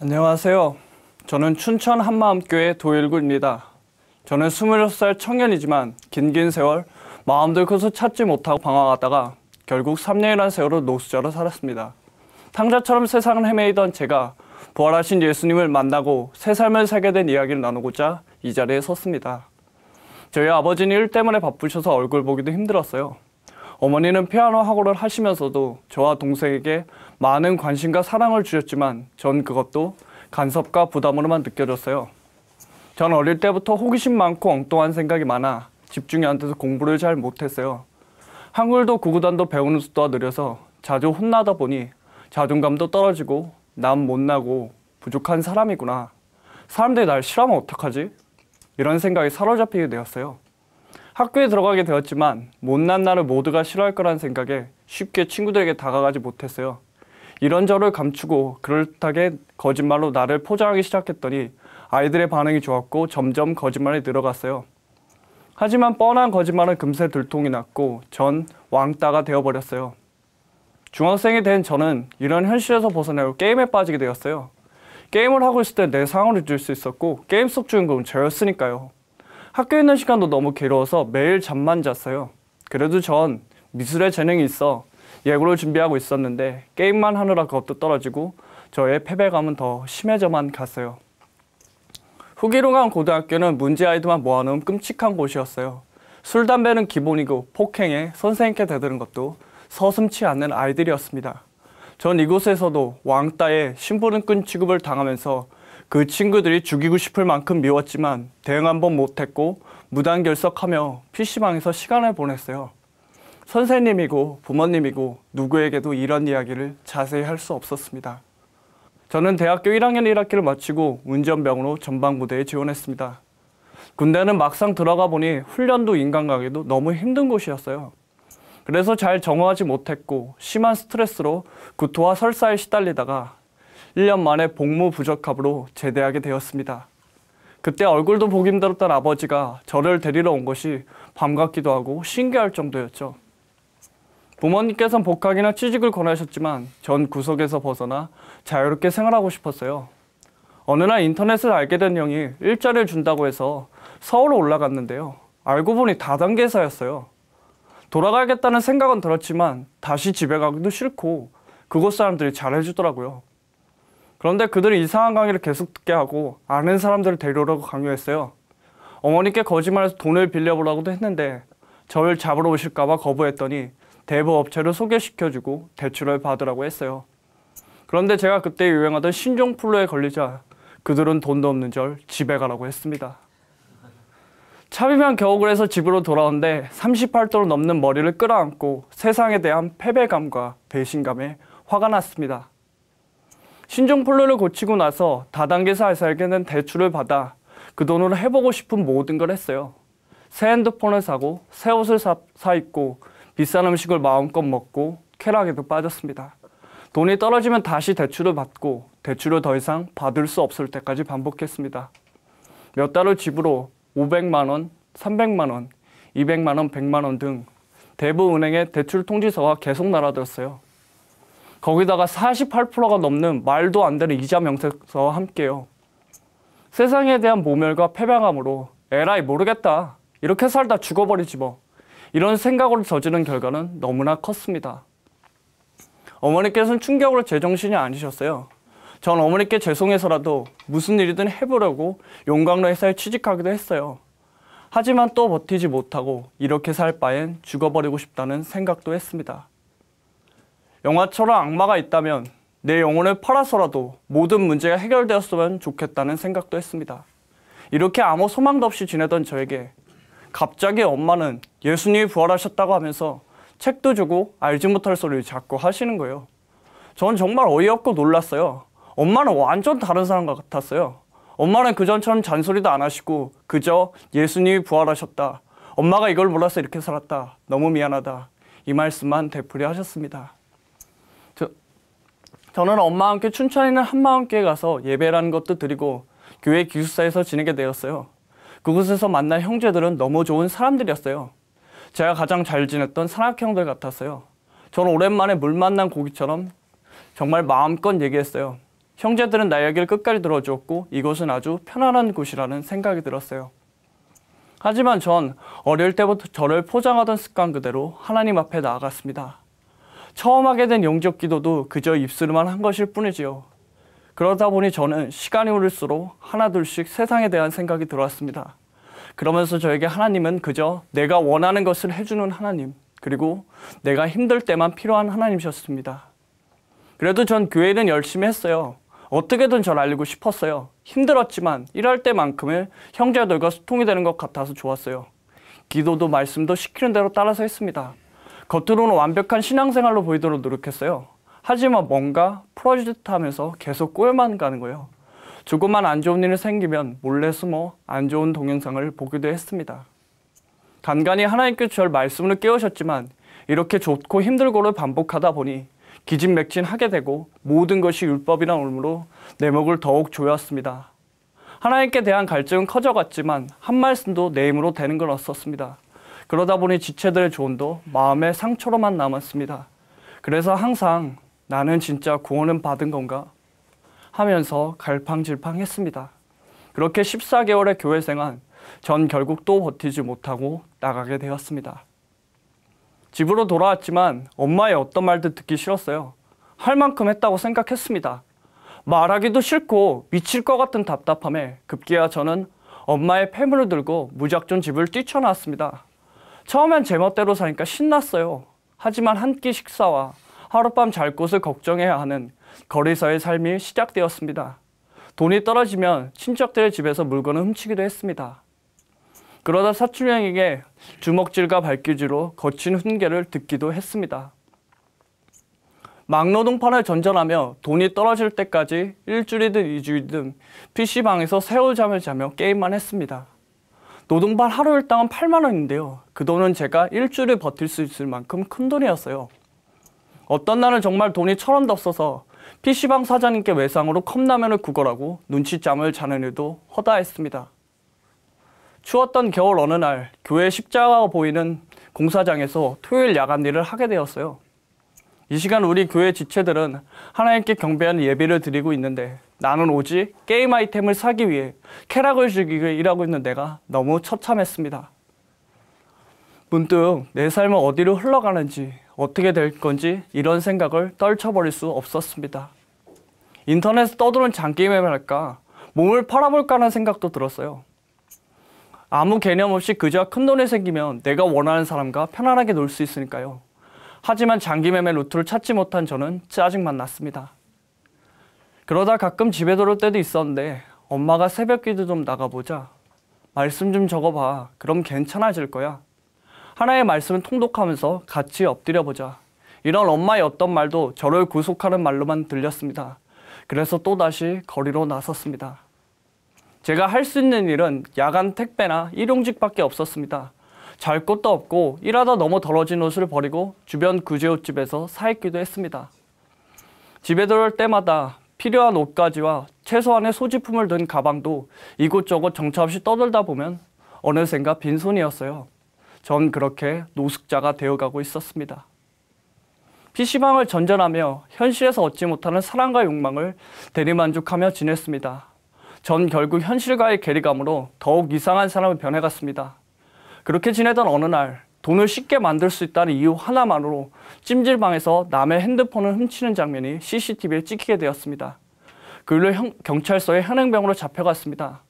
안녕하세요. 저는 춘천 한마음교회 도일구입니다. 저는 26살 청년이지만 긴 세월 마음도 커서 찾지 못하고 방황하다가 결국 3년이라는 세월을 노숙자로 살았습니다. 탕자처럼 세상을 헤매이던 제가 부활하신 예수님을 만나고 새 삶을 살게 된 이야기를 나누고자 이 자리에 섰습니다. 저희 아버지는 일 때문에 바쁘셔서 얼굴 보기도 힘들었어요. 어머니는 피아노 학원을 하시면서도 저와 동생에게 많은 관심과 사랑을 주셨지만 전 그것도 간섭과 부담으로만 느껴졌어요. 전 어릴 때부터 호기심 많고 엉뚱한 생각이 많아 집중이 안 돼서 공부를 잘 못했어요. 한글도 구구단도 배우는 속도가 느려서 자주 혼나다 보니 자존감도 떨어지고 난 못나고 부족한 사람이구나. 사람들이 날 싫어하면 어떡하지? 이런 생각이 사로잡히게 되었어요. 학교에 들어가게 되었지만 못난 나를 모두가 싫어할 거란 생각에 쉽게 친구들에게 다가가지 못했어요. 이런 저를 감추고 그럴듯하게 거짓말로 나를 포장하기 시작했더니 아이들의 반응이 좋았고 점점 거짓말이 늘어갔어요. 하지만 뻔한 거짓말은 금세 들통이 났고 전 왕따가 되어버렸어요. 중학생이 된 저는 이런 현실에서 벗어나고 게임에 빠지게 되었어요. 게임을 하고 있을 때 내 상황을 줄 수 있었고 게임 속 주인공은 저였으니까요. 학교에 있는 시간도 너무 괴로워서 매일 잠만 잤어요. 그래도 전 미술에 재능이 있어 예고를 준비하고 있었는데 게임만 하느라 그것도 떨어지고 저의 패배감은 더 심해져만 갔어요. 후기로 간 고등학교는 문제 아이들만 모아놓은 끔찍한 곳이었어요. 술, 담배는 기본이고 폭행에 선생님께 대드는 것도 서슴지 않는 아이들이었습니다. 전 이곳에서도 왕따에 심부름꾼 취급을 당하면서 그 친구들이 죽이고 싶을 만큼 미웠지만 대응 한번 못했고 무단결석하며 PC방에서 시간을 보냈어요. 선생님이고 부모님이고 누구에게도 이런 이야기를 자세히 할 수 없었습니다. 저는 대학교 1학년 1학기를 마치고 운전병으로 전방부대에 지원했습니다. 군대는 막상 들어가 보니 훈련도 인간관계도 너무 힘든 곳이었어요. 그래서 잘 적응하지 못했고 심한 스트레스로 구토와 설사에 시달리다가 1년 만에 복무 부적합으로 제대하게 되었습니다. 그때 얼굴도 보기 힘들었던 아버지가 저를 데리러 온 것이 밤 같기도 하고 신기할 정도였죠. 부모님께서는 복학이나 취직을 권하셨지만 전 구석에서 벗어나 자유롭게 생활하고 싶었어요. 어느 날 인터넷을 알게 된 형이 일자리를 준다고 해서 서울로 올라갔는데요. 알고 보니 다단계사였어요. 돌아가야겠다는 생각은 들었지만 다시 집에 가기도 싫고 그곳 사람들이 잘해주더라고요. 그런데 그들이 이상한 강의를 계속 듣게 하고 아는 사람들을 데려오라고 강요했어요. 어머니께 거짓말해서 돈을 빌려보라고도 했는데 저를 잡으러 오실까 봐 거부했더니 대부업체를 소개시켜주고 대출을 받으라고 했어요. 그런데 제가 그때 유행하던 신종플루에 걸리자 그들은 돈도 없는 절 집에 가라고 했습니다. 차비면 겨우 그래서 집으로 돌아오는데 38도로 넘는 머리를 끌어안고 세상에 대한 패배감과 배신감에 화가 났습니다. 신종플루를 고치고 나서 다단계사에서 알게 된 대출을 받아 그 돈으로 해보고 싶은 모든 걸 했어요. 새 핸드폰을 사고 새 옷을 사 입고 비싼 음식을 마음껏 먹고 쾌락에도 빠졌습니다. 돈이 떨어지면 다시 대출을 받고 대출을 더 이상 받을 수 없을 때까지 반복했습니다. 몇 달 후 집으로 500만 원, 300만 원, 200만 원, 100만 원 등 대부 은행의 대출 통지서가 계속 날아들었어요. 거기다가 48%가 넘는 말도 안 되는 이자 명세서와 함께요. 세상에 대한 모멸과 패배감으로 에라이 모르겠다. 이렇게 살다 죽어버리지 뭐. 이런 생각으로 저지른 결과는 너무나 컸습니다. 어머니께서는 충격으로 제정신이 아니셨어요. 전 어머니께 죄송해서라도 무슨 일이든 해보려고 용광로 회사에 취직하기도 했어요. 하지만 또 버티지 못하고 이렇게 살 바엔 죽어버리고 싶다는 생각도 했습니다. 영화처럼 악마가 있다면 내 영혼을 팔아서라도 모든 문제가 해결되었으면 좋겠다는 생각도 했습니다. 이렇게 아무 소망도 없이 지내던 저에게 갑자기 엄마는 예수님이 부활하셨다고 하면서 책도 주고 알지 못할 소리를 자꾸 하시는 거예요. 전 정말 어이없고 놀랐어요. 엄마는 완전 다른 사람 같았어요. 엄마는 그전처럼 잔소리도 안 하시고 그저 예수님이 부활하셨다. 엄마가 이걸 몰라서 이렇게 살았다. 너무 미안하다. 이 말씀만 되풀이 하셨습니다. 저는 엄마와 함께 춘천에 있는 한마음교회 가서 예배라는 것도 드리고 교회 기숙사에서 지내게 되었어요. 그곳에서 만난 형제들은 너무 좋은 사람들이었어요. 제가 가장 잘 지냈던 산악형들 같았어요. 저는 오랜만에 물 만난 고기처럼 정말 마음껏 얘기했어요. 형제들은 나의 얘기를 끝까지 들어주었고 이곳은 아주 편안한 곳이라는 생각이 들었어요. 하지만 전 어릴 때부터 저를 포장하던 습관 그대로 하나님 앞에 나아갔습니다. 처음 하게 된 영접 기도도 그저 입술만 한 것일 뿐이지요. 그러다 보니 저는 시간이 흐를수록 하나둘씩 세상에 대한 생각이 들어왔습니다. 그러면서 저에게 하나님은 그저 내가 원하는 것을 해주는 하나님, 그리고 내가 힘들 때만 필요한 하나님이셨습니다. 그래도 전 교회는 열심히 했어요. 어떻게든 절 알리고 싶었어요. 힘들었지만 일할 때만큼은 형제들과 소통이 되는 것 같아서 좋았어요. 기도도 말씀도 시키는 대로 따라서 했습니다. 겉으로는 완벽한 신앙생활로 보이도록 노력했어요. 하지만 뭔가 프로젝트하면서 계속 꼬여만 가는 거예요. 조금만 안 좋은 일이 생기면 몰래 숨어 안 좋은 동영상을 보기도 했습니다. 간간히 하나님께서 저를 말씀으로 깨우셨지만 이렇게 좋고 힘들고를 반복하다 보니 기진맥진하게 되고 모든 것이 율법이란 올무로 내 목을 더욱 조였습니다. 하나님께 대한 갈증은 커져갔지만 한 말씀도 내 힘으로 되는 건 없었습니다. 그러다 보니 지체들의 조언도 마음의 상처로만 남았습니다. 그래서 항상 나는 진짜 구원은 받은 건가 하면서 갈팡질팡했습니다. 그렇게 14개월의 교회 생활, 전 결국 또 버티지 못하고 나가게 되었습니다. 집으로 돌아왔지만 엄마의 어떤 말도 듣기 싫었어요. 할 만큼 했다고 생각했습니다. 말하기도 싫고 미칠 것 같은 답답함에 급기야 저는 엄마의 폐물을 들고 무작정 집을 뛰쳐나왔습니다. 처음엔 제멋대로 사니까 신났어요. 하지만 한 끼 식사와 하룻밤 잘 곳을 걱정해야 하는 거리서의 삶이 시작되었습니다. 돈이 떨어지면 친척들의 집에서 물건을 훔치기도 했습니다. 그러다 사촌형에게 주먹질과 발길질로 거친 훈계를 듣기도 했습니다. 막노동판을 전전하며 돈이 떨어질 때까지 일주일이든 2주일이든 PC방에서 새우잠을 자며 게임만 했습니다. 노동반 하루 일당은 8만 원인데요. 그 돈은 제가 일주일을 버틸 수 있을 만큼 큰 돈이었어요. 어떤 날은 정말 돈이 1,000원도 없어서 PC방 사장님께 외상으로 컵라면을 구걸하고 눈치잠을 자는 일도 허다했습니다. 추웠던 겨울 어느 날 교회 십자가가 보이는 공사장에서 토요일 야간 일을 하게 되었어요. 이 시간 우리 교회 지체들은 하나님께 경배하는 예배를 드리고 있는데 나는 오직 게임 아이템을 사기 위해 쾌락을 즐기기 위해 일하고 있는 내가 너무 처참했습니다. 문득 내 삶은 어디로 흘러가는지 어떻게 될 건지 이런 생각을 떨쳐버릴 수 없었습니다. 인터넷에 떠도는 장게임을 할까 몸을 팔아볼까 하는 생각도 들었어요. 아무 개념 없이 그저 큰돈이 생기면 내가 원하는 사람과 편안하게 놀 수 있으니까요. 하지만 장기 매매 루트를 찾지 못한 저는 짜증만 났습니다. 그러다 가끔 집에 들어올 때도 있었는데 엄마가 새벽기도 좀 나가보자. 말씀 좀 적어봐. 그럼 괜찮아질 거야. 하나의 말씀을 통독하면서 같이 엎드려보자. 이런 엄마의 어떤 말도 저를 구속하는 말로만 들렸습니다. 그래서 또다시 거리로 나섰습니다. 제가 할 수 있는 일은 야간 택배나 일용직밖에 없었습니다. 잘 곳도 없고 일하다 너무 더러진 옷을 버리고 주변 구제옷집에서 사 입기도 했습니다. 집에 들어올 때마다 필요한 옷가지와 최소한의 소지품을 든 가방도 이곳저곳 정처 없이 떠돌다 보면 어느샌가 빈손이었어요. 전 그렇게 노숙자가 되어가고 있었습니다. PC방을 전전하며 현실에서 얻지 못하는 사랑과 욕망을 대리만족하며 지냈습니다. 전 결국 현실과의 괴리감으로 더욱 이상한 사람을 변해갔습니다. 그렇게 지내던 어느 날 돈을 쉽게 만들 수 있다는 이유 하나만으로 찜질방에서 남의 핸드폰을 훔치는 장면이 CCTV에 찍히게 되었습니다. 그 일로 경찰서에 현행병으로 잡혀갔습니다.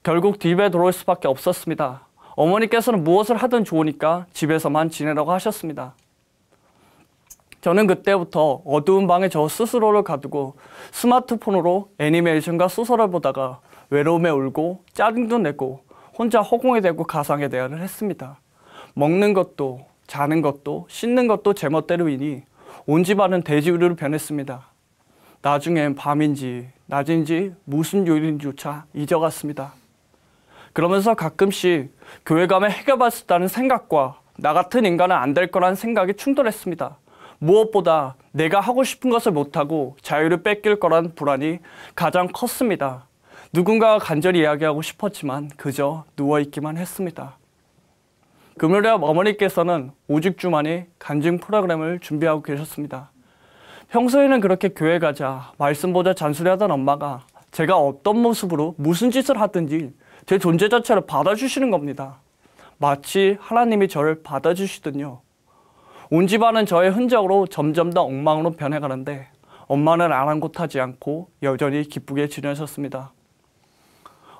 결국 집에 들어올 수밖에 없었습니다. 어머니께서는 무엇을 하든 좋으니까 집에서만 지내라고 하셨습니다. 저는 그때부터 어두운 방에 저 스스로를 가두고 스마트폰으로 애니메이션과 소설을 보다가 외로움에 울고 짜증도 내고 혼자 허공에 대고 가상의 대화를 했습니다. 먹는 것도 자는 것도 씻는 것도 제멋대로이니 온 집안은 돼지우리로 변했습니다. 나중엔 밤인지 낮인지 무슨 요일인지조차 잊어갔습니다. 그러면서 가끔씩 교회 가면 해결받을 수 있다는 생각과 나 같은 인간은 안 될 거라는 생각이 충돌했습니다. 무엇보다 내가 하고 싶은 것을 못하고 자유를 뺏길 거라는 불안이 가장 컸습니다. 누군가가 간절히 이야기하고 싶었지만 그저 누워있기만 했습니다. 금요일에 어머니께서는 오직주만이 간증 프로그램을 준비하고 계셨습니다. 평소에는 그렇게 교회 가자, 말씀 보자 잔소리하던 엄마가 제가 어떤 모습으로 무슨 짓을 하든지 제 존재 자체를 받아주시는 겁니다. 마치 하나님이 저를 받아주시더니요. 온 집안은 저의 흔적으로 점점 더 엉망으로 변해가는데 엄마는 아랑곳하지 않고 여전히 기쁘게 지내셨습니다.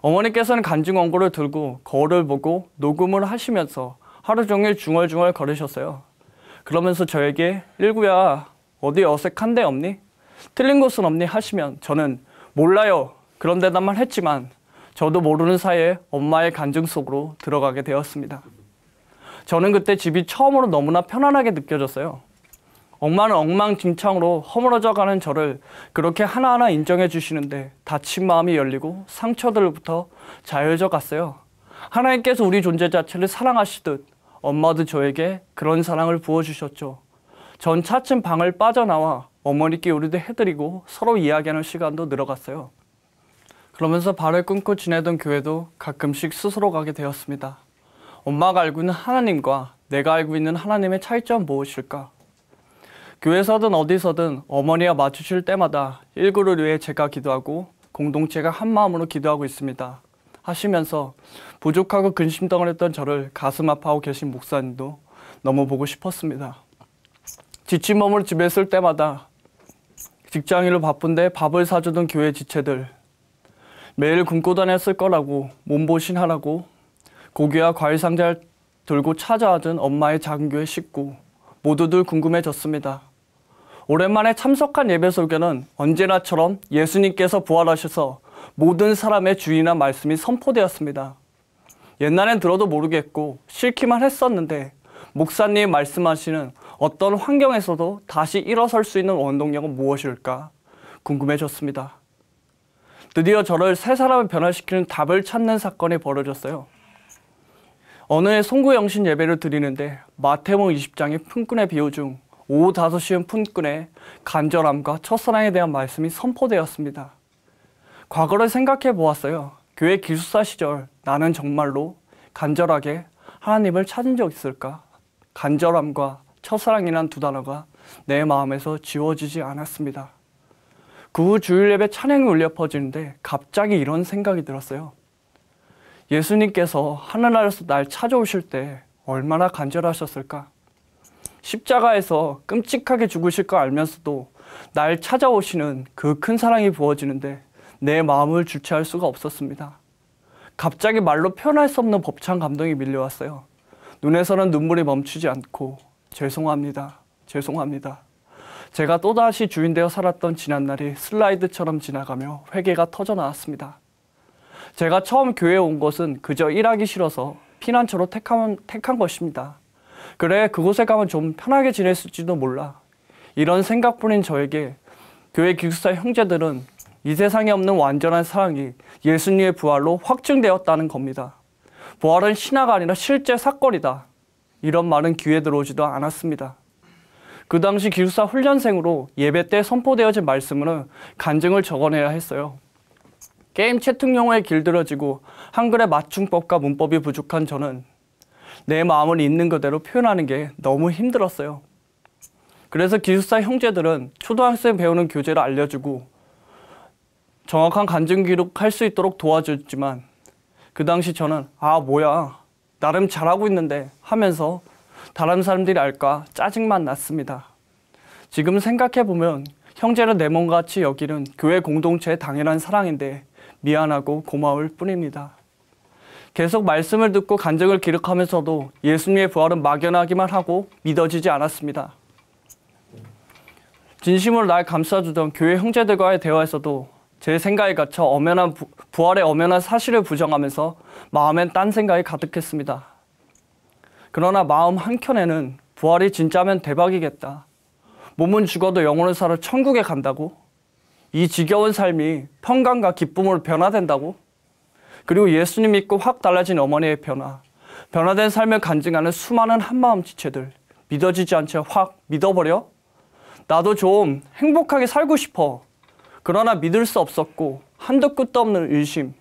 어머니께서는 간증 원고를 들고 거울을 보고 녹음을 하시면서 하루 종일 중얼중얼 거리셨어요. 그러면서 저에게 일구야 어디 어색한 데 없니? 틀린 곳은 없니? 하시면 저는 몰라요. 그런 대답만 했지만 저도 모르는 사이에 엄마의 간증 속으로 들어가게 되었습니다. 저는 그때 집이 처음으로 너무나 편안하게 느껴졌어요. 엄마는 엉망진창으로 허물어져가는 저를 그렇게 하나하나 인정해 주시는데 다친 마음이 열리고 상처들부터 자유해져 갔어요. 하나님께서 우리 존재 자체를 사랑하시듯 엄마도 저에게 그런 사랑을 부어주셨죠. 전 차츰 방을 빠져나와 어머니께 요리도 해드리고 서로 이야기하는 시간도 늘어갔어요. 그러면서 발을 끊고 지내던 교회도 가끔씩 스스로 가게 되었습니다. 엄마가 알고 있는 하나님과 내가 알고 있는 하나님의 차이점은 무엇일까? 교회에서든 어디서든 어머니와 마주칠 때마다 일구를 위해 제가 기도하고 공동체가 한마음으로 기도하고 있습니다. 하시면서 부족하고 근심덩어리했던 저를 가슴 아파하고 계신 목사님도 너무 보고 싶었습니다. 지친 몸으로 집에 있을 때마다 직장일로 바쁜데 밥을 사주던 교회 지체들, 매일 굶고 다녔을 거라고 몸보신하라고 고기와 과일 상자를 들고 찾아와준 엄마의 작은 교회 식구 모두들 궁금해졌습니다. 오랜만에 참석한 예배 설교는 언제나처럼 예수님께서 부활하셔서 모든 사람의 주인한 말씀이 선포되었습니다. 옛날엔 들어도 모르겠고 싫기만 했었는데 목사님이 말씀하시는 어떤 환경에서도 다시 일어설 수 있는 원동력은 무엇일까 궁금해졌습니다. 드디어 저를 새 사람을 변화시키는 답을 찾는 사건이 벌어졌어요. 어느 해 송구영신 예배를 드리는데 마태복음 20장의 품꾼의 비유 중 오후 5시엔 품꾼의 간절함과 첫사랑에 대한 말씀이 선포되었습니다. 과거를 생각해 보았어요. 교회 기숙사 시절 나는 정말로 간절하게 하나님을 찾은 적 있을까? 간절함과 첫사랑이란 두 단어가 내 마음에서 지워지지 않았습니다. 그 후 주일 예배 찬양이 울려 퍼지는데 갑자기 이런 생각이 들었어요. 예수님께서 하늘나라에서 날 찾아오실 때 얼마나 간절하셨을까? 십자가에서 끔찍하게 죽으실 거 알면서도 날 찾아오시는 그 큰 사랑이 부어지는데 내 마음을 주체할 수가 없었습니다. 갑자기 말로 표현할 수 없는 벅찬 감동이 밀려왔어요. 눈에서는 눈물이 멈추지 않고 죄송합니다. 죄송합니다. 제가 또다시 주인 되어 살았던 지난날이 슬라이드처럼 지나가며 회개가 터져 나왔습니다. 제가 처음 교회에 온 것은 그저 일하기 싫어서 피난처로 택한 것입니다. 그래 그곳에 가면 좀 편하게 지냈을지도 몰라. 이런 생각뿐인 저에게 교회 기숙사 형제들은 이 세상에 없는 완전한 사랑이 예수님의 부활로 확증되었다는 겁니다. 부활은 신화가 아니라 실제 사건이다. 이런 말은 귀에 들어오지도 않았습니다. 그 당시 기숙사 훈련생으로 예배 때 선포되어진 말씀으로 간증을 적어내야 했어요. 게임 채팅 용어에 길들여지고 한글의 맞춤법과 문법이 부족한 저는 내 마음을 있는 그대로 표현하는 게 너무 힘들었어요. 그래서 기숙사 형제들은 초등학생 배우는 교재를 알려주고 정확한 간증 기록할 수 있도록 도와줬지만 그 당시 저는 아 뭐야 나름 잘하고 있는데 하면서 다른 사람들이 알까 짜증만 났습니다. 지금 생각해보면 형제를 내 몸같이 여기는 교회 공동체의 당연한 사랑인데 미안하고 고마울 뿐입니다. 계속 말씀을 듣고 간증을 기록하면서도 예수님의 부활은 막연하기만 하고 믿어지지 않았습니다. 진심으로 날 감싸주던 교회 형제들과의 대화에서도 제 생각에 갇혀 부활의 엄연한 사실을 부정하면서 마음엔 딴 생각이 가득했습니다. 그러나 마음 한켠에는 부활이 진짜면 대박이겠다. 몸은 죽어도 영혼을 살아 천국에 간다고? 이 지겨운 삶이 평강과 기쁨으로 변화된다고? 그리고 예수님 믿고 확 달라진 어머니의 변화된 삶을 간증하는 수많은 한마음 지체들, 믿어지지 않지 확 믿어버려? 나도 좀 행복하게 살고 싶어. 그러나 믿을 수 없었고 한도 끝도 없는 의심,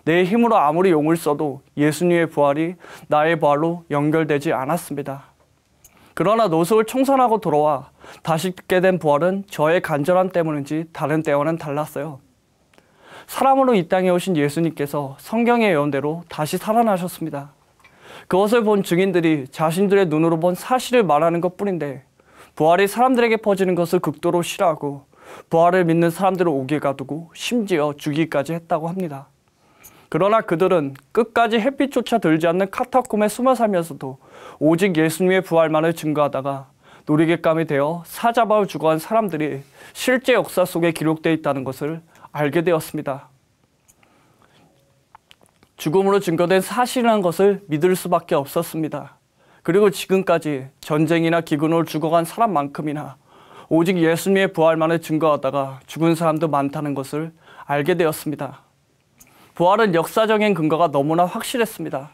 내 힘으로 아무리 용을 써도 예수님의 부활이 나의 부활로 연결되지 않았습니다. 그러나 노숙을 청산하고 돌아와 다시 듣게 된 부활은 저의 간절함 때문인지 다른 때와는 달랐어요. 사람으로 이 땅에 오신 예수님께서 성경의 예언대로 다시 살아나셨습니다. 그것을 본 증인들이 자신들의 눈으로 본 사실을 말하는 것뿐인데 부활이 사람들에게 퍼지는 것을 극도로 싫어하고 부활을 믿는 사람들을 오게 가두고 심지어 죽이기까지 했다고 합니다. 그러나 그들은 끝까지 햇빛조차 들지 않는 카타콤에 숨어 살면서도 오직 예수님의 부활만을 증거하다가 놀이객감이 되어 사자바로 죽어간 사람들이 실제 역사 속에 기록되어 있다는 것을 알게 되었습니다. 죽음으로 증거된 사실이라는 것을 믿을 수밖에 없었습니다. 그리고 지금까지 전쟁이나 기근으로 죽어간 사람만큼이나 오직 예수님의 부활만을 증거하다가 죽은 사람도 많다는 것을 알게 되었습니다. 부활은 역사적인 근거가 너무나 확실했습니다.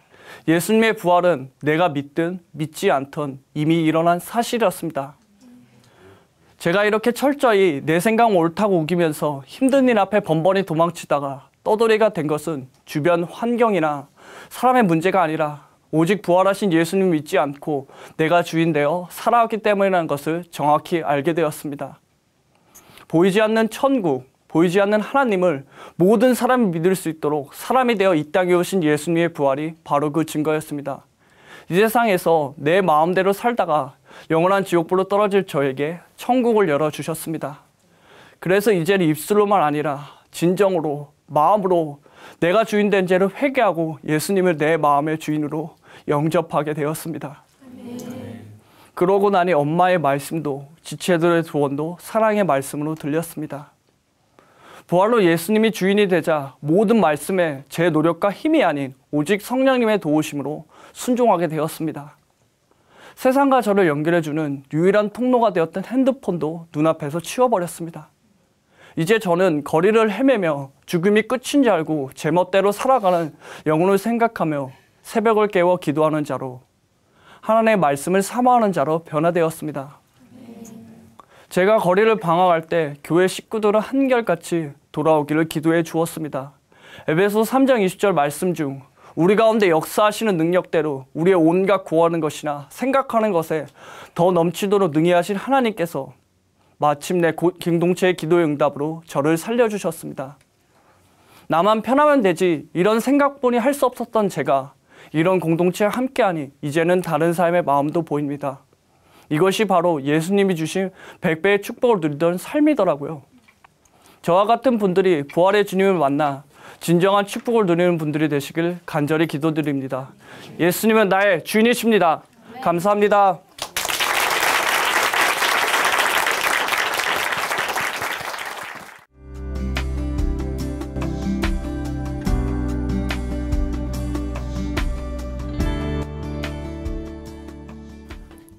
예수님의 부활은 내가 믿든 믿지 않든 이미 일어난 사실이었습니다. 제가 이렇게 철저히 내 생각 옳다고 우기면서 힘든 일 앞에 번번이 도망치다가 떠돌이가 된 것은 주변 환경이나 사람의 문제가 아니라 오직 부활하신 예수님 믿지 않고 내가 주인 되어 살아왔기 때문이라는 것을 정확히 알게 되었습니다. 보이지 않는 천국, 보이지 않는 하나님을 모든 사람이 믿을 수 있도록 사람이 되어 이 땅에 오신 예수님의 부활이 바로 그 증거였습니다. 이 세상에서 내 마음대로 살다가 영원한 지옥불로 떨어질 저에게 천국을 열어주셨습니다. 그래서 이제는 입술로만 아니라 진정으로 마음으로 내가 주인 된 죄를 회개하고 예수님을 내 마음의 주인으로 영접하게 되었습니다. 그러고 나니 엄마의 말씀도 지체들의 조언도 사랑의 말씀으로 들렸습니다. 부활로 예수님이 주인이 되자 모든 말씀에 제 노력과 힘이 아닌 오직 성령님의 도우심으로 순종하게 되었습니다. 세상과 저를 연결해주는 유일한 통로가 되었던 핸드폰도 눈앞에서 치워버렸습니다. 이제 저는 거리를 헤매며 죽음이 끝인 줄 알고 제멋대로 살아가는 영혼을 생각하며 새벽을 깨워 기도하는 자로 하나님의 말씀을 사모하는 자로 변화되었습니다. 제가 거리를 방황할 때 교회 식구들은 한결같이 돌아오기를 기도해 주었습니다. 에베소 3장 20절 말씀 중 우리 가운데 역사하시는 능력대로 우리의 온갖 구하는 것이나 생각하는 것에 더 넘치도록 능히 하신 하나님께서 마침내 공동체의 기도의 응답으로 저를 살려주셨습니다. 나만 편하면 되지 이런 생각뿐이 할 수 없었던 제가 이런 공동체와 함께하니 이제는 다른 삶의 마음도 보입니다. 이것이 바로 예수님이 주신 100배의 축복을 누리던 삶이더라고요. 저와 같은 분들이 부활의 주님을 만나 진정한 축복을 누리는 분들이 되시길 간절히 기도드립니다. 예수님은 나의 주인이십니다. 감사합니다.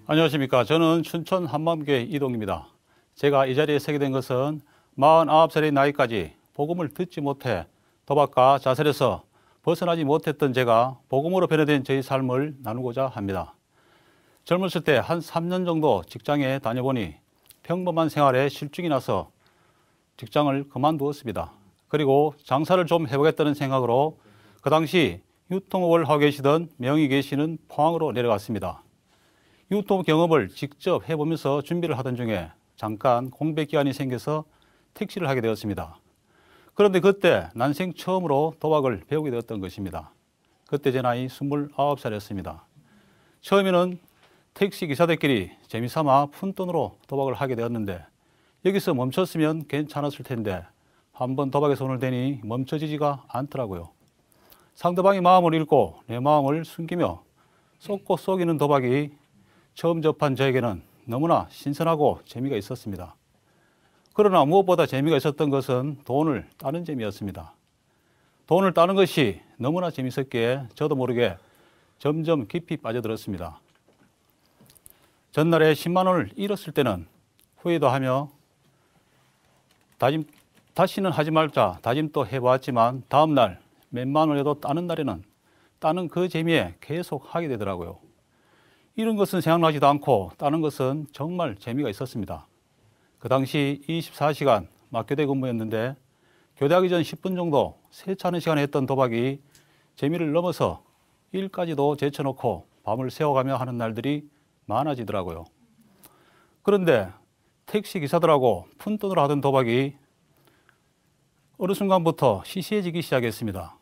안녕하십니까. 저는 춘천 한마음교회 이동입니다. 제가 이 자리에 서게 된 것은 49살의 나이까지 복음을 듣지 못해 도박과 자살에서 벗어나지 못했던 제가 복음으로 변화된 저의 삶을 나누고자 합니다. 젊었을 때 한 3년 정도 직장에 다녀보니 평범한 생활에 실증이 나서 직장을 그만두었습니다. 그리고 장사를 좀 해보겠다는 생각으로 그 당시 유통업을 하고 계시던 명의 계시는 포항으로 내려갔습니다. 유통 경험을 직접 해보면서 준비를 하던 중에 잠깐 공백 기간이 생겨서 택시를 하게 되었습니다. 그런데 그때 난생 처음으로 도박을 배우게 되었던 것입니다. 그때 제 나이 29살이었습니다. 처음에는 택시 기사들끼리 재미삼아 푼돈으로 도박을 하게 되었는데 여기서 멈췄으면 괜찮았을 텐데 한번 도박에 손을 대니 멈춰지지가 않더라고요. 상대방의 마음을 읽고 내 마음을 숨기며 쏟고 속이는 도박이 처음 접한 저에게는 너무나 신선하고 재미가 있었습니다. 그러나 무엇보다 재미가 있었던 것은 돈을 따는 재미였습니다. 돈을 따는 것이 너무나 재밌었기에 저도 모르게 점점 깊이 빠져들었습니다. 전날에 10만 원을 잃었을 때는 후회도 하며 다시는 하지 말자 다짐도 해보았지만 다음날 몇만 원이라도 따는 날에는 따는 그 재미에 계속 하게 되더라고요. 이런 것은 생각나지도 않고 따는 것은 정말 재미가 있었습니다. 그 당시 24시간 막교대 근무였는데 교대하기 전 10분 정도 세차하는 시간에 했던 도박이 재미를 넘어서 일까지도 제쳐놓고 밤을 새워가며 하는 날들이 많아지더라고요. 그런데 택시 기사들하고 푼돈을 하던 도박이 어느 순간부터 시시해지기 시작했습니다.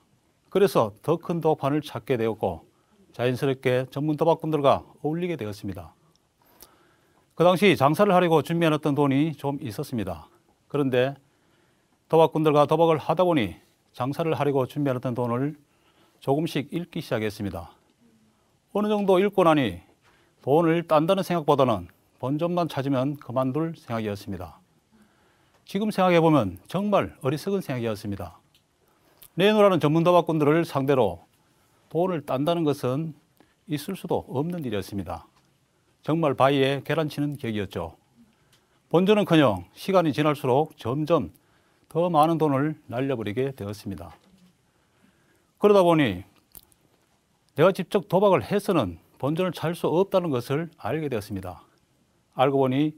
그래서 더 큰 도박판을 찾게 되었고 자연스럽게 전문 도박꾼들과 어울리게 되었습니다. 그 당시 장사를 하려고 준비해놨던 돈이 좀 있었습니다. 그런데 도박꾼들과 도박을 하다 보니 장사를 하려고 준비해놨던 돈을 조금씩 잃기 시작했습니다. 어느 정도 잃고 나니 돈을 딴다는 생각보다는 본전만 찾으면 그만둘 생각이었습니다. 지금 생각해보면 정말 어리석은 생각이었습니다. 내놓으라는 전문 도박꾼들을 상대로 돈을 딴다는 것은 있을 수도 없는 일이었습니다. 정말 바위에 계란치는 격이었죠. 본전은커녕 시간이 지날수록 점점 더 많은 돈을 날려버리게 되었습니다. 그러다 보니 내가 직접 도박을 해서는 본전을 찾을 수 없다는 것을 알게 되었습니다. 알고 보니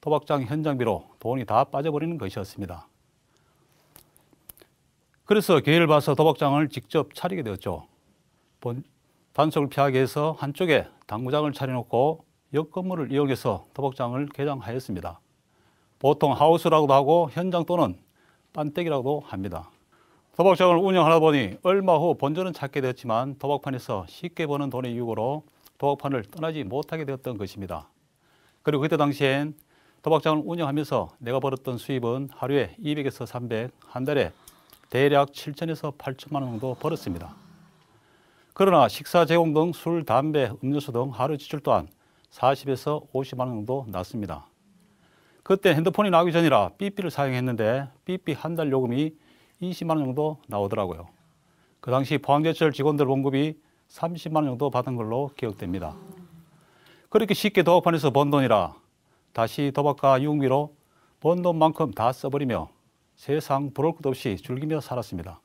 도박장 현장비로 돈이 다 빠져버리는 것이었습니다. 그래서 기회를 봐서 도박장을 직접 차리게 되었죠. 단속을 피하기 위해서 한쪽에 당구장을 차려놓고 옆 건물을 이용해서 도박장을 개장하였습니다. 보통 하우스라고도 하고 현장 또는 빤떼기라고도 합니다. 도박장을 운영하다 보니 얼마 후 본전은 찾게 되었지만 도박판에서 쉽게 버는 돈의 유혹으로 도박판을 떠나지 못하게 되었던 것입니다. 그리고 그때 당시엔 도박장을 운영하면서 내가 벌었던 수입은 하루에 200에서 300, 한 달에 대략 7천에서 8천만 원 정도 벌었습니다. 그러나 식사 제공 등 술, 담배, 음료수 등 하루 지출 또한 40에서 50만 원 정도 났습니다. 그때 핸드폰이 나오기 전이라 삐삐를 사용했는데 삐삐 한 달 요금이 20만 원 정도 나오더라고요. 그 당시 포항제철 직원들 봉급이 30만 원 정도 받은 걸로 기억됩니다. 그렇게 쉽게 도박판에서 번 돈이라 다시 도박과 유흥비로 번 돈만큼 다 써버리며 세상 부러울 것 없이 즐기며 살았습니다.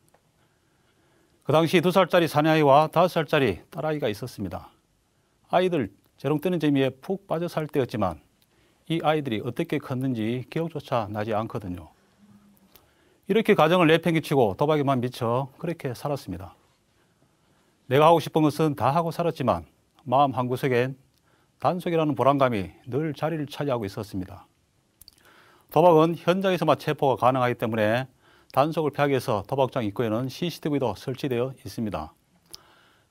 그 당시 2살짜리 사내아이와 5살짜리 딸아이가 있었습니다. 아이들 재롱 뜨는 재미에 푹 빠져 살 때였지만 이 아이들이 어떻게 컸는지 기억조차 나지 않거든요. 이렇게 가정을 내팽개치고 도박에만 미쳐 그렇게 살았습니다. 내가 하고 싶은 것은 다 하고 살았지만 마음 한구석엔 단속이라는 불안감이 늘 자리를 차지하고 있었습니다. 도박은 현장에서만 체포가 가능하기 때문에 단속을 피하기 위해서 도박장 입구에는 CCTV도 설치되어 있습니다.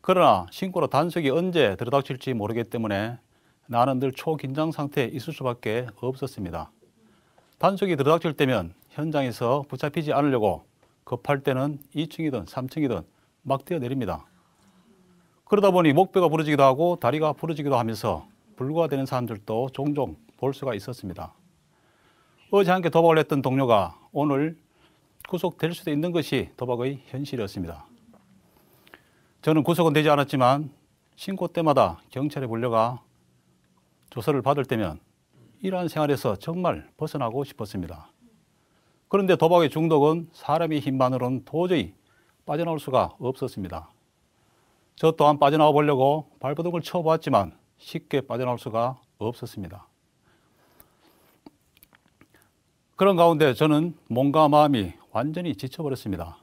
그러나 신고로 단속이 언제 들이닥칠지 모르기 때문에 나는 늘 초긴장 상태에 있을 수밖에 없었습니다. 단속이 들이닥칠 때면 현장에서 붙잡히지 않으려고 급할 때는 2층이든 3층이든 막 뛰어내립니다. 그러다 보니 목뼈가 부러지기도 하고 다리가 부러지기도 하면서 불구가 되는 사람들도 종종 볼 수가 있었습니다. 어제 함께 도박을 했던 동료가 오늘 구속될 수도 있는 것이 도박의 현실이었습니다. 저는 구속은 되지 않았지만 신고 때마다 경찰에 불려가 조사를 받을 때면 이러한 생활에서 정말 벗어나고 싶었습니다. 그런데 도박의 중독은 사람의 힘만으로는 도저히 빠져나올 수가 없었습니다. 저 또한 빠져나와 보려고 발버둥을 쳐보았지만 쉽게 빠져나올 수가 없었습니다. 그런 가운데 저는 몸과 마음이 완전히 지쳐버렸습니다.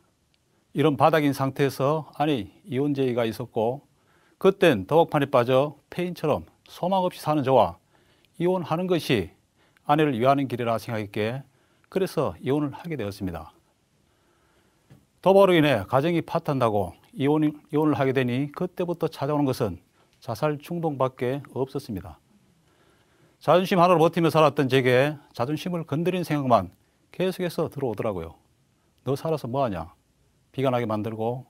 이런 바닥인 상태에서 아내 이혼 제의가 있었고 그땐 도박판에 빠져 폐인처럼 소망 없이 사는 저와 이혼하는 것이 아내를 위하는 길이라 생각했기에 그래서 이혼을 하게 되었습니다. 도박으로 인해 가정이 파탄나고 이혼을 하게 되니 그때부터 찾아오는 것은 자살 충동밖에 없었습니다. 자존심 하나로 버티며 살았던 제게 자존심을 건드리는 생각만 계속해서 들어오더라고요. 너 살아서 뭐하냐? 비관하게 만들고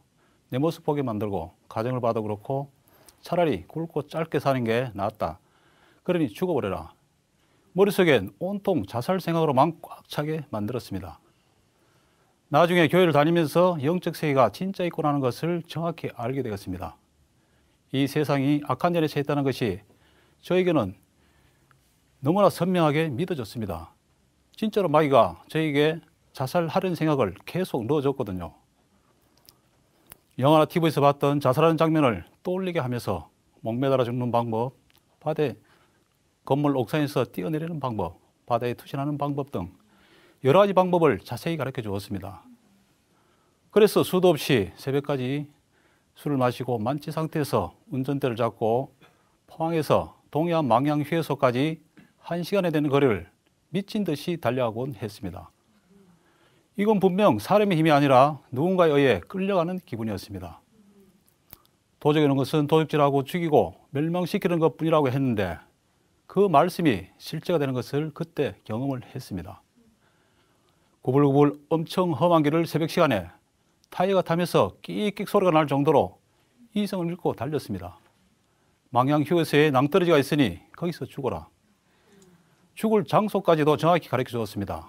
내 모습 보게 만들고 가정을 봐도 그렇고 차라리 굵고 짧게 사는 게 낫다. 그러니 죽어버려라. 머릿속엔 온통 자살 생각으로만 꽉 차게 만들었습니다. 나중에 교회를 다니면서 영적 세계가 진짜 있구나 하는 것을 정확히 알게 되었습니다. 이 세상이 악한 전에 차 있다는 것이 저에게는 너무나 선명하게 믿어졌습니다. 진짜로 마귀가 저에게 자살하려는 생각을 계속 넣어줬거든요. 영화나 TV에서 봤던 자살하는 장면을 떠올리게 하면서 목매달아 죽는 방법, 바다에 건물 옥상에서 뛰어내리는 방법, 바다에 투신하는 방법 등 여러 가지 방법을 자세히 가르쳐 주었습니다. 그래서 수도 없이 새벽까지 술을 마시고 만취 상태에서 운전대를 잡고 포항에서 동해안 망양 휴게소까지 1시간에 되는 거리를 미친 듯이 달려가곤 했습니다. 이건 분명 사람의 힘이 아니라 누군가에 의해 끌려가는 기분이었습니다. 도적이라는 것은 도둑질하고 죽이고 멸망시키는 것뿐이라고 했는데 그 말씀이 실제가 되는 것을 그때 경험을 했습니다. 구불구불 엄청 험한 길을 새벽 시간에 타이어가 타면서 끽끽 소리가 날 정도로 이성을 잃고 달렸습니다. 망향 휴게소에 낭떠러지가 있으니 거기서 죽어라. 죽을 장소까지도 정확히 가르쳐 주었습니다.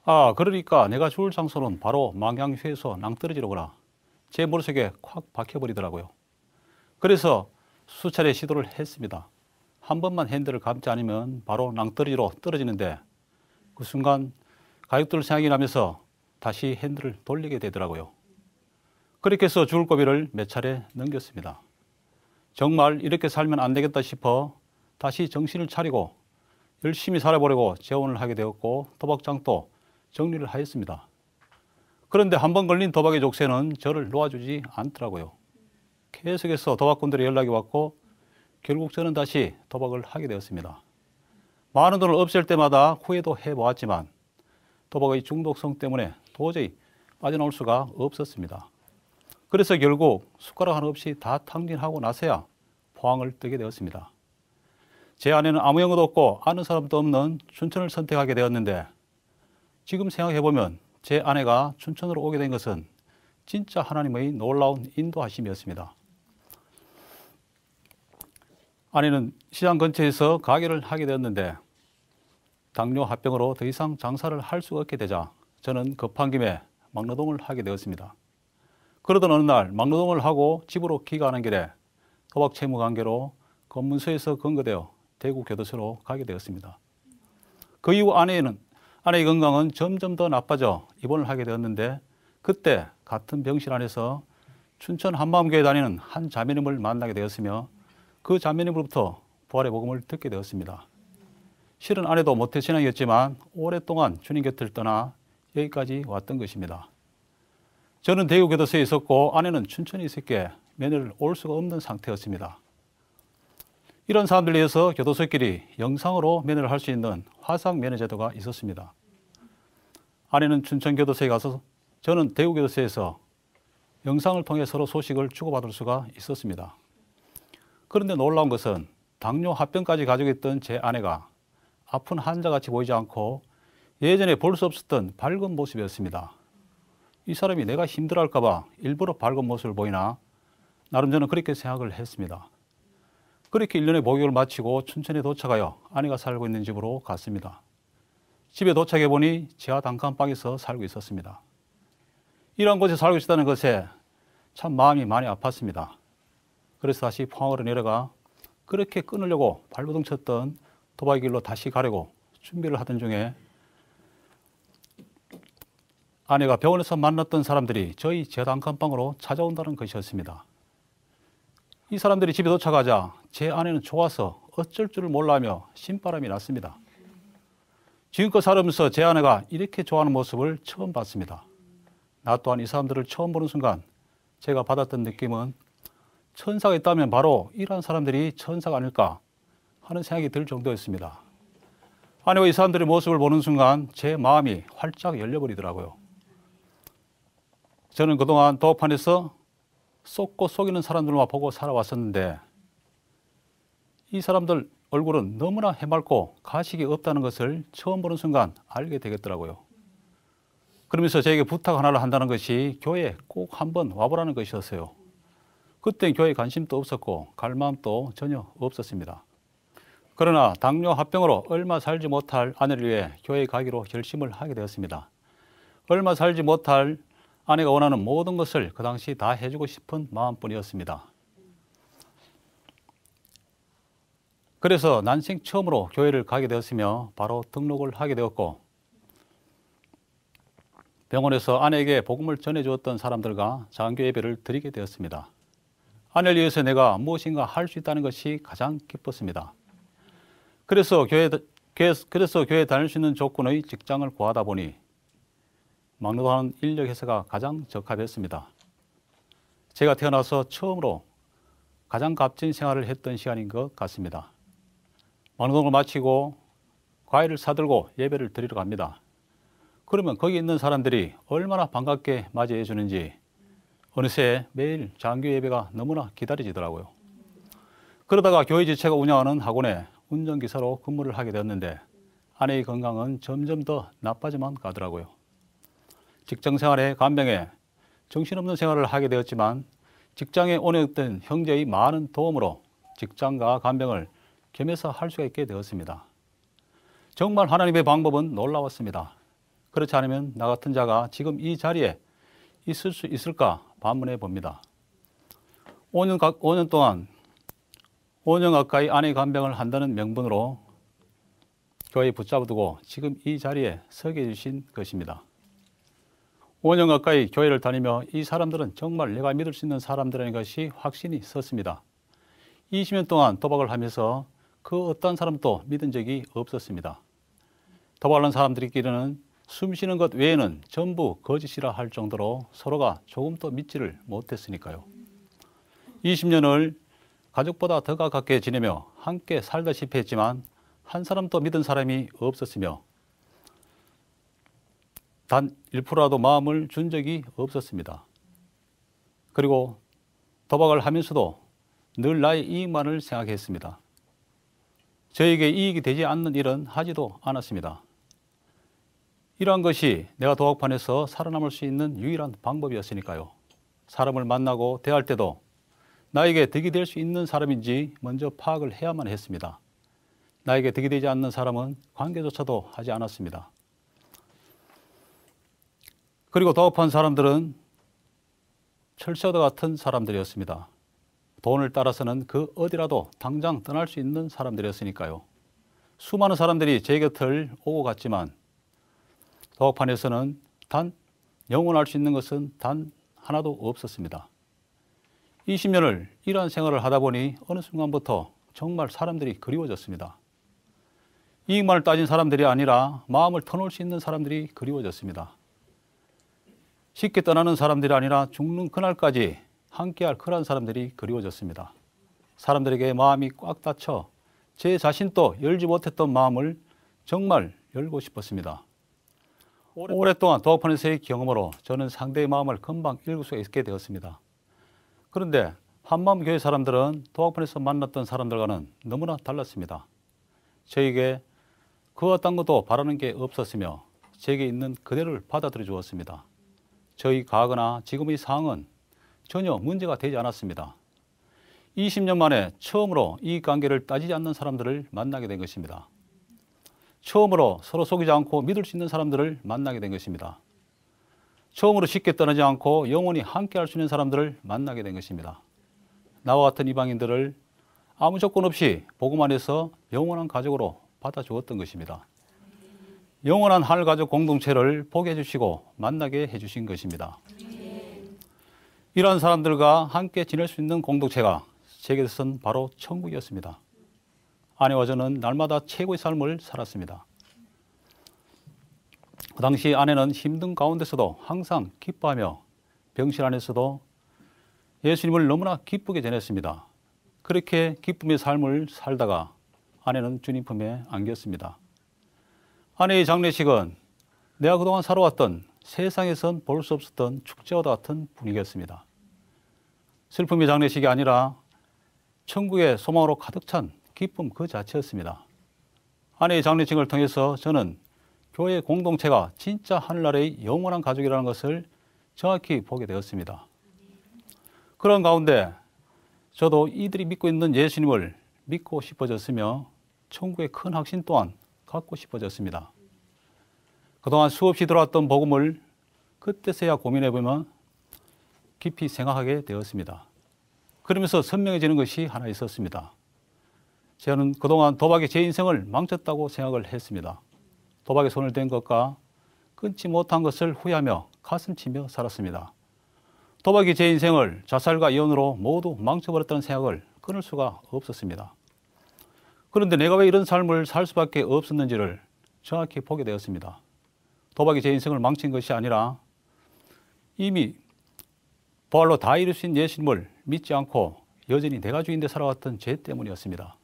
아, 그러니까 내가 죽을 장소는 바로 망향 휴게소 낭떠러지로구나. 제 머릿속에 콱 박혀버리더라고요. 그래서 수차례 시도를 했습니다. 한 번만 핸들을 감지 않으면 바로 낭떠러지로 떨어지는데 그 순간 가족들 생각이 나면서 다시 핸들을 돌리게 되더라고요. 그렇게 해서 죽을 고비를 몇 차례 넘겼습니다. 정말 이렇게 살면 안 되겠다 싶어 다시 정신을 차리고 열심히 살아보려고 재혼을 하게 되었고 도박장도 정리를 하였습니다. 그런데 한 번 걸린 도박의 족쇄는 저를 놓아주지 않더라고요. 계속해서 도박꾼들의 연락이 왔고 결국 저는 다시 도박을 하게 되었습니다. 많은 돈을 없앨 때마다 후회도 해보았지만 도박의 중독성 때문에 도저히 빠져나올 수가 없었습니다. 그래서 결국 숟가락 하나 없이 다 탕진하고 나서야 포항을 뜨게 되었습니다. 제 아내는 아무 연고도 없고 아는 사람도 없는 춘천을 선택하게 되었는데 지금 생각해보면 제 아내가 춘천으로 오게 된 것은 진짜 하나님의 놀라운 인도하심이었습니다. 아내는 시장 근처에서 가게를 하게 되었는데 당뇨 합병으로 더 이상 장사를 할 수가 없게 되자 저는 급한 김에 막노동을 하게 되었습니다. 그러던 어느 날 막노동을 하고 집으로 귀가하는 길에 도박 채무 관계로 검문소에서 검거되어 대구 교도소로 가게 되었습니다. 그 이후 아내의 건강은 점점 더 나빠져 입원을 하게 되었는데 그때 같은 병실 안에서 춘천 한마음교회 다니는 한 자매님을 만나게 되었으며 그 자매님으로부터 부활의 복음을 듣게 되었습니다. 실은 아내도 모태신앙이었지만 오랫동안 주님 곁을 떠나 여기까지 왔던 것입니다. 저는 대구 교도소에 있었고 아내는 춘천에 있었기에 면회를 올 수가 없는 상태였습니다. 이런 사람들을 위해서 교도소끼리 영상으로 면회를 할 수 있는 화상 면회 제도가 있었습니다. 아내는 춘천교도소에 가서 저는 대구교도소에서 영상을 통해 서로 소식을 주고받을 수가 있었습니다. 그런데 놀라운 것은 당뇨 합병까지 가지고 있던 제 아내가 아픈 환자같이 보이지 않고 예전에 볼 수 없었던 밝은 모습이었습니다. 이 사람이 내가 힘들어할까 봐 일부러 밝은 모습을 보이나 나름 저는 그렇게 생각을 했습니다. 그렇게 1년의 목욕을 마치고 춘천에 도착하여 아내가 살고 있는 집으로 갔습니다. 집에 도착해 보니 지하 단칸방에서 살고 있었습니다. 이런 곳에 살고 있다는 것에 참 마음이 많이 아팠습니다. 그래서 다시 포항으로 내려가 그렇게 끊으려고 발버둥 쳤던 도박의 길로 다시 가려고 준비를 하던 중에 아내가 병원에서 만났던 사람들이 저희 지하 단칸방으로 찾아온다는 것이었습니다. 이 사람들이 집에 도착하자 제 아내는 좋아서 어쩔 줄을 몰라하며 신바람이 났습니다. 지금껏 살아오면서 제 아내가 이렇게 좋아하는 모습을 처음 봤습니다. 나 또한 이 사람들을 처음 보는 순간 제가 받았던 느낌은 천사가 있다면 바로 이러한 사람들이 천사가 아닐까 하는 생각이 들 정도였습니다. 아내와 이 사람들의 모습을 보는 순간 제 마음이 활짝 열려버리더라고요. 저는 그동안 도박판에서 쏟고 속이는 사람들만 보고 살아왔었는데 이 사람들 얼굴은 너무나 해맑고 가식이 없다는 것을 처음 보는 순간 알게 되겠더라고요. 그러면서 저에게 부탁 하나를 한다는 것이 교회에 꼭 한번 와보라는 것이었어요. 그땐 교회에 관심도 없었고 갈 마음도 전혀 없었습니다. 그러나 당뇨 합병으로 얼마 살지 못할 아내를 위해 교회에 가기로 결심을 하게 되었습니다. 얼마 살지 못할 아내가 원하는 모든 것을 그 당시 다 해주고 싶은 마음뿐이었습니다. 그래서 난생 처음으로 교회를 가게 되었으며 바로 등록을 하게 되었고 병원에서 아내에게 복음을 전해주었던 사람들과 장교 예배를 드리게 되었습니다. 아내를 위해서 내가 무엇인가 할 수 있다는 것이 가장 기뻤습니다. 그래서 교회에 다닐 수 있는 조건의 직장을 구하다 보니 막노동하는 인력 회사가 가장 적합했습니다. 제가 태어나서 처음으로 가장 값진 생활을 했던 시간인 것 같습니다. 막노동을 마치고 과일을 사들고 예배를 드리러 갑니다. 그러면 거기 있는 사람들이 얼마나 반갑게 맞이해 주는지 어느새 매일 장교 예배가 너무나 기다려지더라고요. 그러다가 교회 지체가 운영하는 학원에 운전기사로 근무를 하게 되었는데 아내의 건강은 점점 더 나빠져만 가더라고요. 직장생활의 간병에 정신없는 생활을 하게 되었지만 직장에 오해했던 형제의 많은 도움으로 직장과 간병을 겸해서 할 수가 있게 되었습니다. 정말 하나님의 방법은 놀라웠습니다. 그렇지 않으면 나 같은 자가 지금 이 자리에 있을 수 있을까 반문해 봅니다. 5년 동안 5년 가까이 아내의 간병을 한다는 명분으로 교회에 붙잡아두고 지금 이 자리에 서게 해주신 것입니다. 5년 가까이 교회를 다니며 이 사람들은 정말 내가 믿을 수 있는 사람들이라는 것이 확신이 섰습니다. 20년 동안 도박을 하면서 그 어떤 사람도 믿은 적이 없었습니다. 도박하는 사람들끼리는 숨 쉬는 것 외에는 전부 거짓이라 할 정도로 서로가 조금도 믿지를 못했으니까요. 20년을 가족보다 더 가깝게 지내며 함께 살다시피 했지만 한 사람도 믿은 사람이 없었으며 단 1%라도 마음을 준 적이 없었습니다. 그리고 도박을 하면서도 늘 나의 이익만을 생각했습니다. 저에게 이익이 되지 않는 일은 하지도 않았습니다. 이러한 것이 내가 도박판에서 살아남을 수 있는 유일한 방법이었으니까요. 사람을 만나고 대할 때도 나에게 득이 될 수 있는 사람인지 먼저 파악을 해야만 했습니다. 나에게 득이 되지 않는 사람은 관계조차도 하지 않았습니다. 그리고 도박판 사람들은 철새와 같은 사람들이었습니다. 돈을 따라서는 그 어디라도 당장 떠날 수 있는 사람들이었으니까요. 수많은 사람들이 제 곁을 오고 갔지만 도박판에서는 단 영원할 수 있는 것은 단 하나도 없었습니다. 20년을 이러한 생활을 하다 보니 어느 순간부터 정말 사람들이 그리워졌습니다. 이익만을 따진 사람들이 아니라 마음을 터놓을 수 있는 사람들이 그리워졌습니다. 쉽게 떠나는 사람들이 아니라 죽는 그날까지 함께할 그런 사람들이 그리워졌습니다. 사람들에게 마음이 꽉 닫혀 제 자신도 열지 못했던 마음을 정말 열고 싶었습니다. 오랫동안 도박판에서의 경험으로 저는 상대의 마음을 금방 읽을 수 있게 되었습니다. 그런데 한마음교회 사람들은 도박판에서 만났던 사람들과는 너무나 달랐습니다. 저에게 그 어떤 것도 바라는 게 없었으며 제게 있는 그대로를 받아들여 주었습니다. 저희 과거나 지금의 상황은 전혀 문제가 되지 않았습니다. 20년 만에 처음으로 이 관계를 따지지 않는 사람들을 만나게 된 것입니다. 처음으로 서로 속이지 않고 믿을 수 있는 사람들을 만나게 된 것입니다. 처음으로 쉽게 떠나지 않고 영원히 함께 할 수 있는 사람들을 만나게 된 것입니다. 나와 같은 이방인들을 아무 조건 없이 복음 안에서 영원한 가족으로 받아주었던 것입니다. 영원한 하늘가족 공동체를 보게 해주시고 만나게 해주신 것입니다. 이러한 사람들과 함께 지낼 수 있는 공동체가 제게서는 바로 천국이었습니다. 아내와 저는 날마다 최고의 삶을 살았습니다. 그 당시 아내는 힘든 가운데서도 항상 기뻐하며 병실 안에서도 예수님을 너무나 기쁘게 전했습니다. 그렇게 기쁨의 삶을 살다가 아내는 주님 품에 안겼습니다. 아내의 장례식은 내가 그동안 살아왔던 세상에선 볼 수 없었던 축제와 같은 분위기였습니다. 슬픔의 장례식이 아니라 천국의 소망으로 가득 찬 기쁨 그 자체였습니다. 아내의 장례식을 통해서 저는 교회 공동체가 진짜 하늘나라의 영원한 가족이라는 것을 정확히 보게 되었습니다. 그런 가운데 저도 이들이 믿고 있는 예수님을 믿고 싶어졌으며 천국의 큰 확신 또한 갖고 싶어졌습니다. 그동안 수없이 들어왔던 복음을 그때서야 고민해보면 깊이 생각하게 되었습니다. 그러면서 선명해지는 것이 하나 있었습니다. 저는 그동안 도박이 제 인생을 망쳤다고 생각을 했습니다. 도박에 손을 댄 것과 끊지 못한 것을 후회하며 가슴치며 살았습니다. 도박이 제 인생을 자살과 이혼으로 모두 망쳐버렸다는 생각을 끊을 수가 없었습니다. 그런데 내가 왜 이런 삶을 살 수밖에 없었는지를 정확히 보게 되었습니다. 도박이 제 인생을 망친 것이 아니라 이미 부활로 다 이루신 예수님을 믿지 않고 여전히 내가 주인 되 살아왔던 죄 때문이었습니다.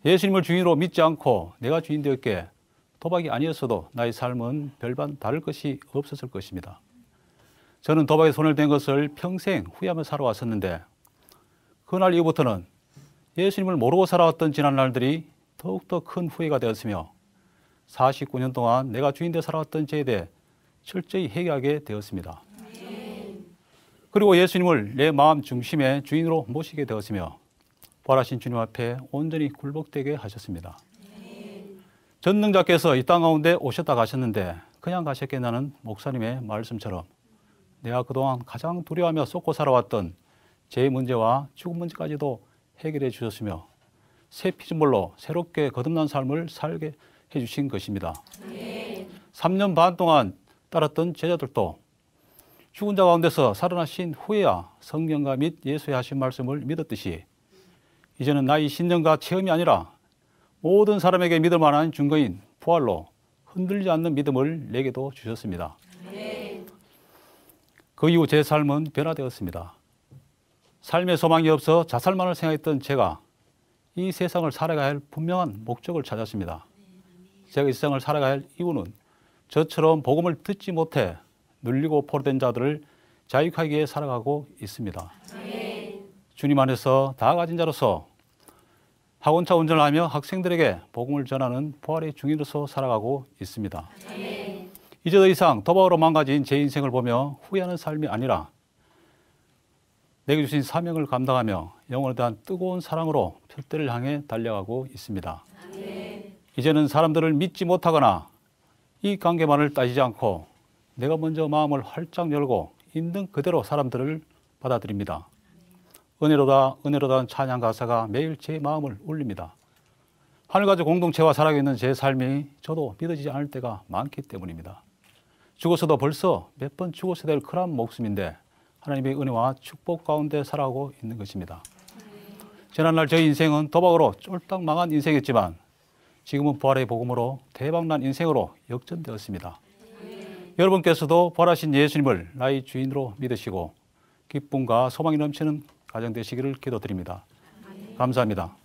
예수님을 주인으로 믿지 않고 내가 주인 되었기에 도박이 아니었어도 나의 삶은 별반 다를 것이 없었을 것입니다. 저는 도박에 손을 댄 것을 평생 후회하며 살아왔었는데 그날 이후부터는 예수님을 모르고 살아왔던 지난 날들이 더욱더 큰 후회가 되었으며 49년 동안 내가 주인되어 살아왔던 죄에 대해 철저히 회개하게 되었습니다. 그리고 예수님을 내 마음 중심의 주인으로 모시게 되었으며 부활하신 주님 앞에 온전히 굴복되게 하셨습니다. 전능자께서 이 땅 가운데 오셨다 가셨는데 그냥 가셨겠나는 목사님의 말씀처럼 내가 그동안 가장 두려워하며 쏟고 살아왔던 죄의 문제와 죽음 문제까지도 해결해 주셨으며 새 피조물로 새롭게 거듭난 삶을 살게 해주신 것입니다. 3년 반 동안 따랐던 제자들도 죽은 자 가운데서 살아나신 후에야 성경과 및 예수의 하신 말씀을 믿었듯이 이제는 나의 신념과 체험이 아니라 모든 사람에게 믿을 만한 증거인 부활로 흔들리지 않는 믿음을 내게도 주셨습니다. 그 이후 제 삶은 변화되었습니다. 삶의 소망이 없어 자살만을 생각했던 제가 이 세상을 살아가야 할 분명한 목적을 찾았습니다. 제가 이 세상을 살아가야 할 이유는 저처럼 복음을 듣지 못해 눌리고 포로된 자들을 자유하게 위해 살아가고 있습니다. 주님 안에서 다 가진 자로서 학원차 운전을 하며 학생들에게 복음을 전하는 부활의 중인으로서 살아가고 있습니다. 이제 더 이상 도박으로 망가진 제 인생을 보며 후회하는 삶이 아니라 내게 주신 사명을 감당하며 영혼에 대한 뜨거운 사랑으로 표대를 향해 달려가고 있습니다. 이제는 사람들을 믿지 못하거나 이 관계만을 따지지 않고 내가 먼저 마음을 활짝 열고 있는 그대로 사람들을 받아들입니다. 은혜로다 은혜로다는 찬양 가사가 매일 제 마음을 울립니다. 하늘가족 공동체와 살아가고 있는 제 삶이 저도 믿어지지 않을 때가 많기 때문입니다. 죽어서도 벌써 몇 번 죽어서 될 그런 목숨인데 하나님의 은혜와 축복 가운데 살아가고 있는 것입니다. 지난날 저희 인생은 도박으로 쫄딱 망한 인생이었지만 지금은 부활의 복음으로 대박난 인생으로 역전되었습니다. 여러분께서도 부활하신 예수님을 나의 주인으로 믿으시고 기쁨과 소망이 넘치는 가정 되시기를 기도드립니다. 감사합니다.